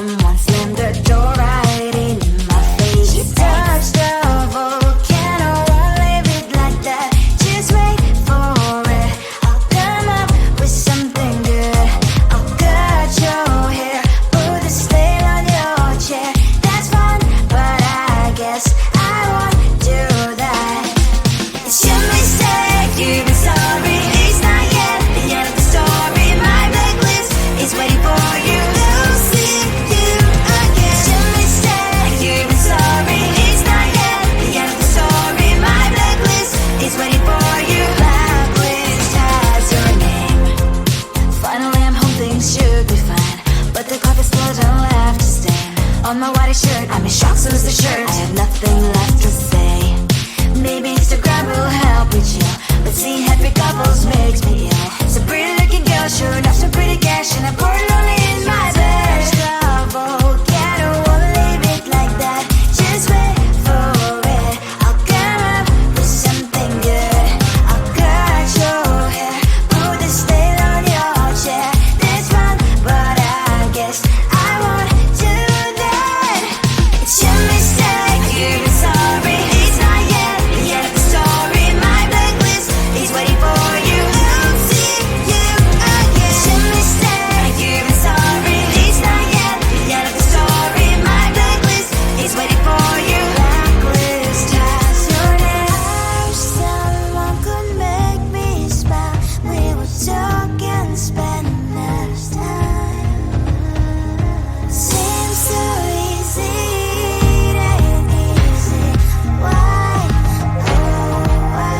someone slammed the door right in my face. You touched the volcano, won't leave it like that. Just wait for it. I'll come up with something good. I'll cut your hair, put a stain on your chair. That's fun, but I guess I won't do that. It's your mistake, you've been sorry. It's not yet the end of the story. My blacklist is waiting for you. I'll see you again. It's your mistake, you've been sorry. It's not yet the end of the story. My blacklist is waiting for you. Blacklist has your name. Finally I'm home, things should be fine, but the carpet's still don't left to stain. On my white shirt, I'm in shock, so is the shirt. I have nothing left to say. Maybe Instagram will help me chill, but seeing happy couples makes me ill. Some pretty looking girl showing off some pretty cash, and I pour it only in my bed. Volcano, won't leave it like that. Just wait for it. I'll come up with something good. I'll cut your hair, put the stain on your chair. That's fun, but I guess I won't do that. It's your mistake, you've been sorry. It's not yet the end of the story. My blacklist is waiting for you. I'll see you again. It's your mistake, you've been sorry. It's not yet the end of the story. My blacklist is waiting for you. Blacklist has your name. I wish someone could make me smile. We would talk and spend less time. Seems so easy, it ain't easy. Why, oh why?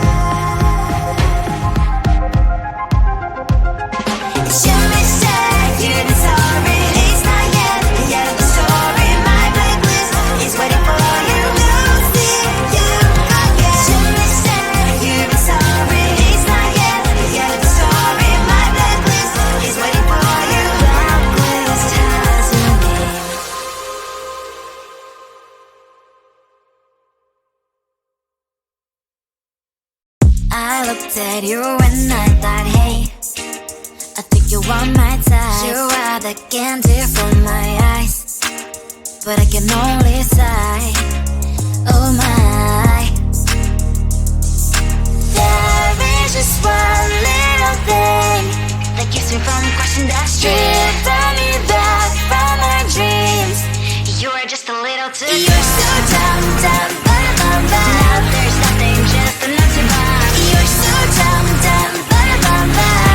It's your mistake, you've been sorry. It's not yet the end of the story. My blacklist is waiting for you. I'll see you again. It's your mistake, you've been sorry. It's not yet the end of the story. My blacklist is waiting for you. Blacklist has your name. I looked at you and I thought, hey, I think you are my type. You are the candy from my eyes, but I can only sigh. Oh my. There is just one little thing that keeps me from crossing that street. Driven me back from my dreams. You are just a little too good. You're so dumb, dumb, bum, now there's nothing, just enough to buy. You're so dumb, dumb, bum,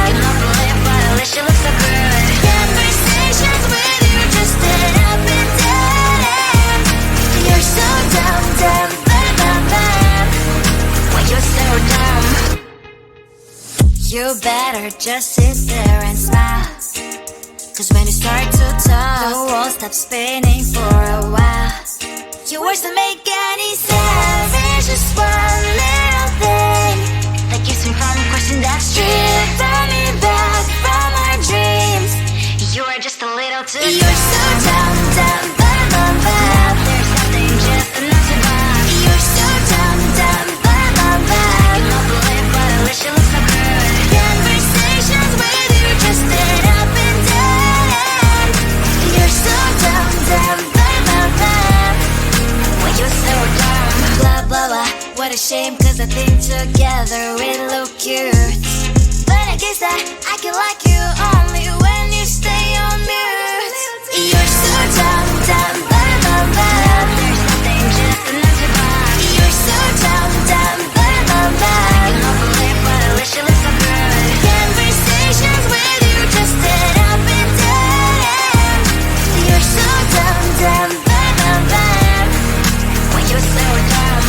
you don't believe, but at least you look so good. Conversations with you just end up in dead end. You're so dumb, dumb, bum, when you're so dumb. You better just sit there and smile, 'cause when you start to talk, the world stops spinning for a while. Your words don't make any sense. There's just one little thing that keeps me from crossing that street. Driven me back from our dreams. You are just a little too good. You're so dumb, dumb, bum, there's nothing, just enough to buy. You're so dumb, dumb, bum, you don't believe, but at least you look so good. Conversations with you just end up in dead end. You're so dumb, dumb, when you're so dumb. Blah, blah, blah, what a shame, 'cause I think together we look cute. But I guess that I can like you only when you stay on mute. You're so dumb, dumb, there's nothing, just enough to buy. You're so dumb, dumb, you don't believe, but at least you look so good. Conversations with you just end up in dead end. You're so dumb, dumb, when you're so dumb.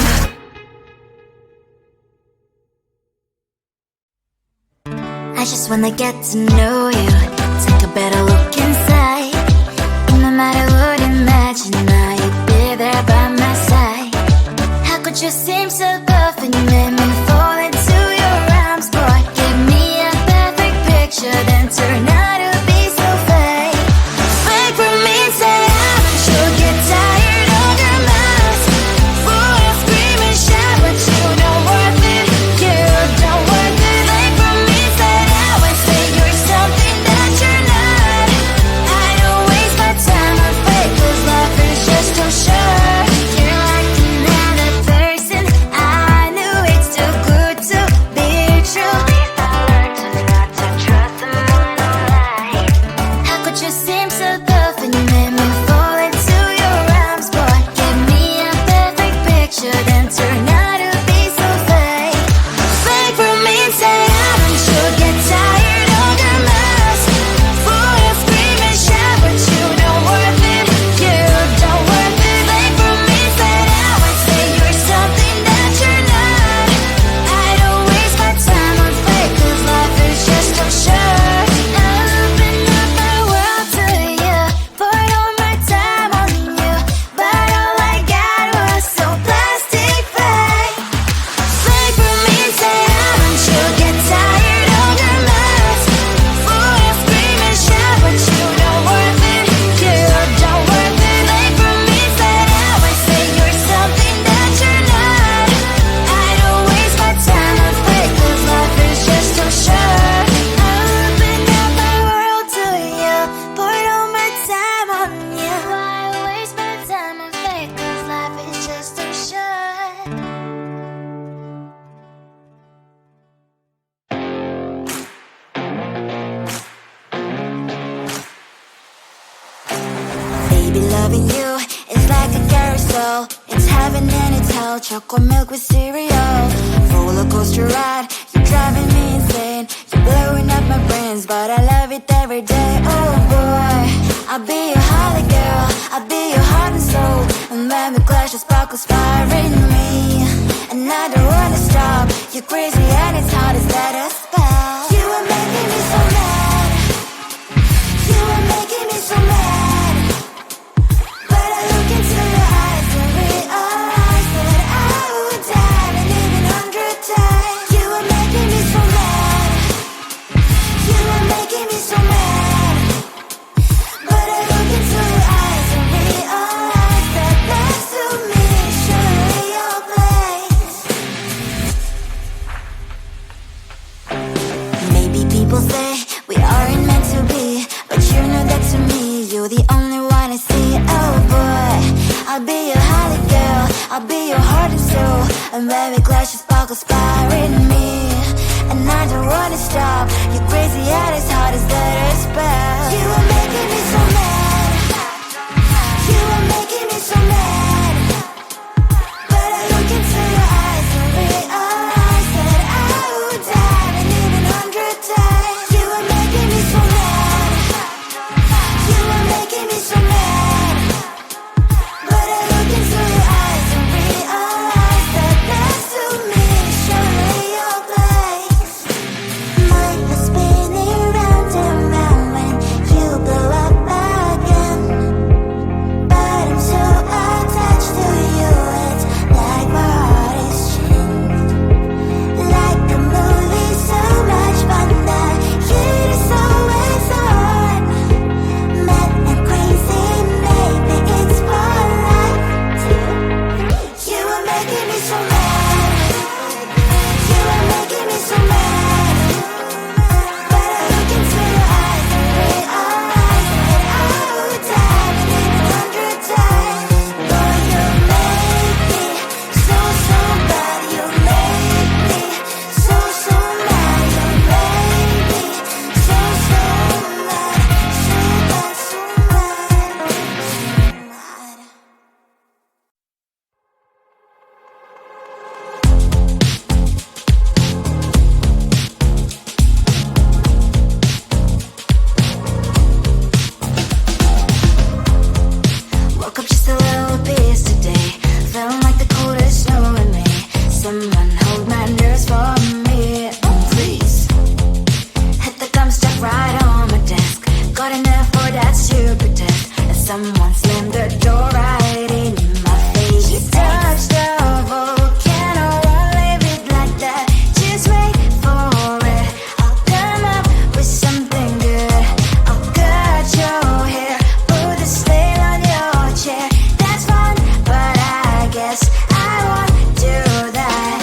I just wanna get to know you, take a better look inside. No matter what, imagine now you'd be there by my side. How could you seem so perfect, you made me fall into your arms, boy. Give me a perfect picture, then turn out to be so fake. Fake for me, say you'll get tired of your mouth. Full of scream and shout, but you don't worth it, you don't worth it. Fake for me, say and say you're something that you're not. I don't waste my time on fake. Loving you is like a carousel. It's heaven and it's hell. Chocolate milk with cereal. Roller coaster ride. You're driving me insane. You're blowing up my brains, but I love it every day. Oh boy, I'll be your holly girl. I'll be your heart and soul. And when we clash, the sparkles fire in me. And I don't wanna stop. You're crazy and it's hard as let us spell. You are making me so mad. You are making me so mad. But I look into your eyes and realize that I would die and even 100 times. You are making me so mad. You are making me so mad. But I look into your eyes and realize that next to me is surely your place. Maybe people say we aren't meant to be, but you know that to me, you're the only one I see. Oh boy, I'll be your holly girl. I'll be your heart and soul. And when we clash, the sparkles fire in me. And I don't wanna stop. You're crazy and as hard as let her spell. You are making me so mad. You are making me so mad. But I look into your eyes and realize that I would die and even 100 times. You are making me so mad. You are making me so mad. But I look into your eyes and realize that next to me is surely your place. Mind was spinning round and round when you blow up again. But I'm so attached to you, it's like my heart is chained. Like a movie, so much fun that heat is always on. Mad and crazy, maybe it's for life too. You are making me so mad. You are making me so mad. But I look into your eyes and realize that I would die and even 100 times. Boy, you make me so, so bad. You make me so, so mad. You make me so, so mad. So bad, so mad, so mad. Woke up just a little pissed today. Feeling like the coldest snow in me. Someone hold my nerves for me, oh please. Hit the gum stuck right on my desk. Got enough for that stupid test. And someone slammed the door right in my face. You touched the volcano, won't leave it like that. Just wait for it. I'll come up with something good. I'll cut your hair, put a slate on your chair. That's fun, but I guess I won't do that.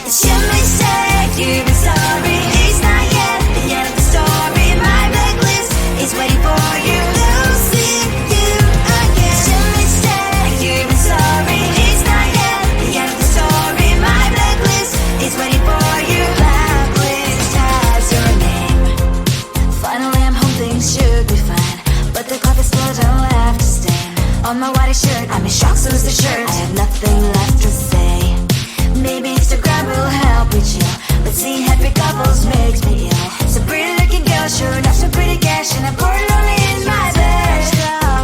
It's your mistake, you've been sorry. It's not yet the end of the story. My blacklist is waiting for you. Losing you again. It's your mistake, you've been sorry. It's not yet the end of the story. My blacklist is waiting for you. Blacklist has your name. Finally I'm home, things should be fine. But the coffee still don't left to stain. On my white shirt, I'm in shock, so is the shirt. I have nothing left to say. Maybe Instagram will help me chill, but seeing happy couples makes me ill. Some pretty looking girl, sure enough, some pretty cash, and I'm pouring lonely in my bed.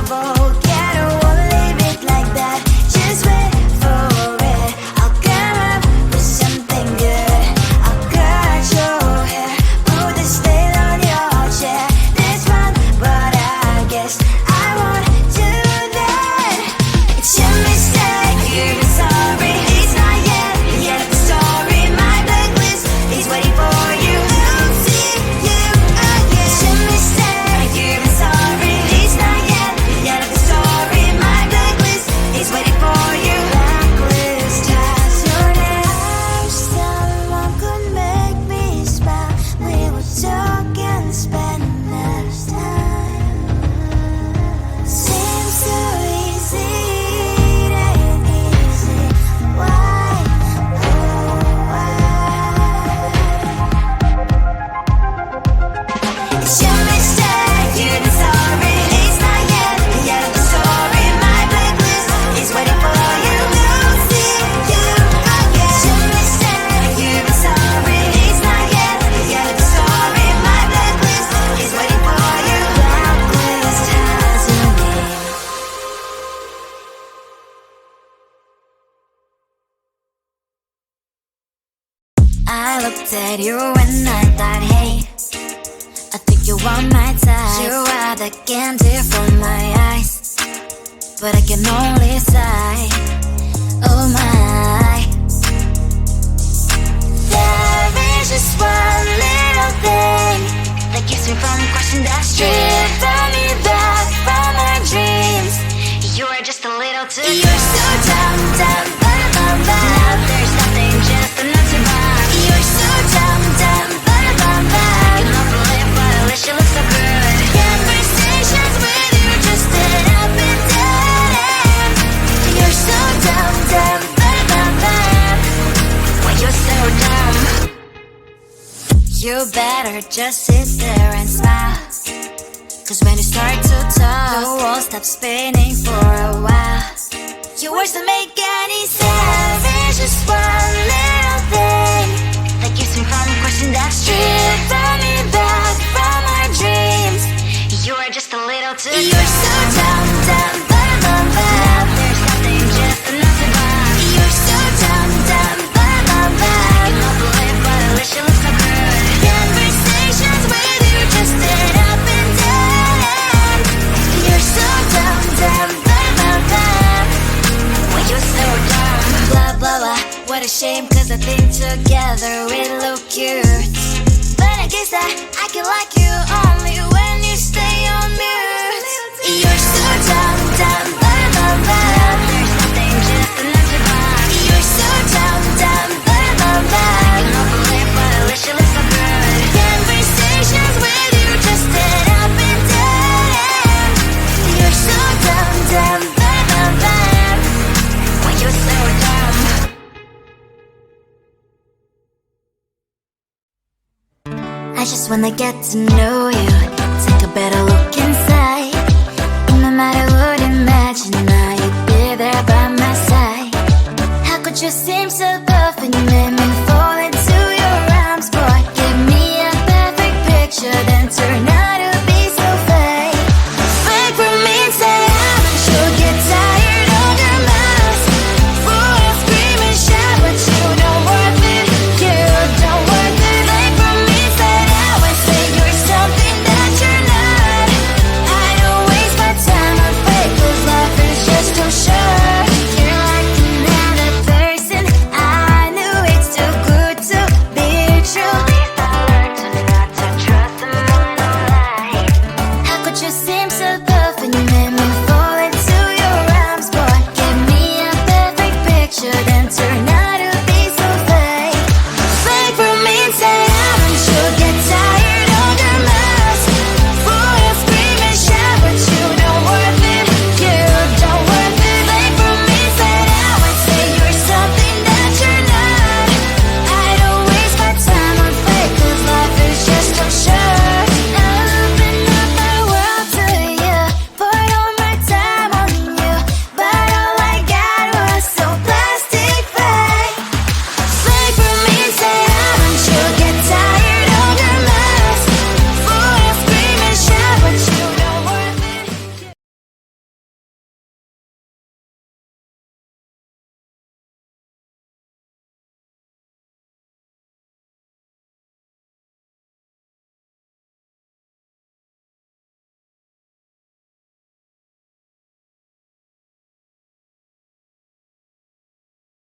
Volcano, won't leave it like that. Just wait for it. I'll come up with something good. I'll cut your hair, put the slate on your chair. That's fun, but I guess I won't do that. It's your at you and I thought, hey, I think you are my type. You are the candy from my eyes, but I can only sigh, oh my. There is just one little thing that keeps me from crossing that street. Bring me back from our dreams. You are just a little too close. You're so dumb, dumb, bum, bum. Now there's nothing, just enough to buy. You're so dumb, dumb, bum, bum. You can offer lip, but at least you look so good. Conversations with you just sit up and down. You're so dumb, dumb, bum. When you're so dumb, you better just sit there and smile. Cause when you start to talk, the world stops spinning for a while. Your words don't make any sense. There's just one little thing that keeps me from crossing that street. Bring me back from our dreams. You are just a little too close. You're so dumb, dumb, bum. Now there's nothing, just enough to buy. You're so dumb, dumb, bum. You can offer lip, but at least you look so good. Conversations with you just sit up and down. You're so dumb, dumb, bum. When you're so dumb. Blah, blah, blah. What a shame, cause I think together we look cute. But I guess that I can like you only when you stay on mute. You're so dumb, dumb, bum. There's nothing, just enough to buy. You're so dumb, dumb, bum. You can offer lip, but at least you look so good. Conversations with you just sit up and down. You're so dumb, dumb, bum. When you're so dumb. I just wanna get to know you, take a better